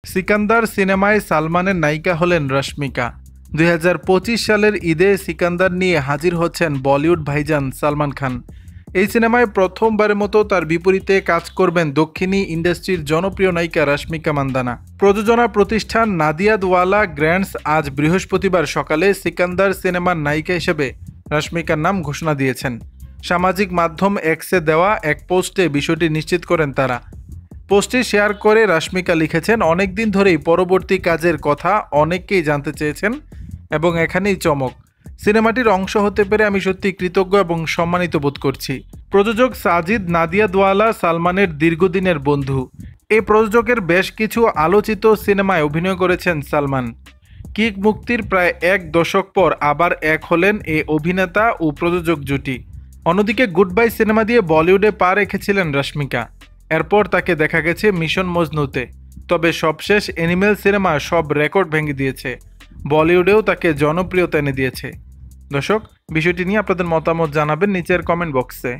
সিকান্দার সিনেমায় সালমানের নায়িকা হলেন রশ্মিকা। ২০২৫ সালের ঈদে সিকান্দার নিয়ে হাজির হচ্ছেন বলিউড ভাইজান সালমান খান। এই সিনেমায় প্রথমবারের মতো তার বিপরীতে কাজ করবেন দক্ষিণী ইন্ডাস্ট্রির জনপ্রিয় নায়িকা রশ্মিকা মান্দানা। প্রযোজনা প্রতিষ্ঠান নাদিয়াদওয়ালা গ্র্যান্ডস আজ বৃহস্পতিবার সকালে সিকান্দার সিনেমার নায়িকা হিসেবে রশ্মিকার নাম ঘোষণা দিয়েছেন। সামাজিক মাধ্যম এক্সে দেওয়া এক পোস্টে বিষয়টি নিশ্চিত করেন তারা। পোস্টে শেয়ার করে রশ্মিকা লিখেছেন, অনেকদিন ধরেই পরবর্তী কাজের কথা অনেকেই জানতে চেয়েছেন এবং এখানেই চমক। সিনেমাটির অংশ হতে পেরে আমি সত্যি কৃতজ্ঞ এবং সম্মানিত বোধ করছি। প্রযোজক সাজিদ নাদিয়াদওয়ালা সালমানের দীর্ঘদিনের বন্ধু। এই প্রযোজকের বেশ কিছু আলোচিত সিনেমায় অভিনয় করেছেন সালমান। কিক মুক্তির প্রায় এক দশক পর আবার এক হলেন এই অভিনেতা ও প্রযোজক জুটি। অন্যদিকে গুড বাই সিনেমা দিয়ে বলিউডে পা রেখেছিলেন রশ্মিকা। এরপর তাকে দেখা গেছে মিশন মজনুতে। তবে সবশেষ অ্যানিমেল সিনেমা সব রেকর্ড ভেঙে দিয়েছে। বলিউডেও তাকে জনপ্রিয়তা এনে দিয়েছে। দর্শক, বিষয়টি নিয়ে আপনাদের মতামত জানাবেন নিচের কমেন্ট বক্সে।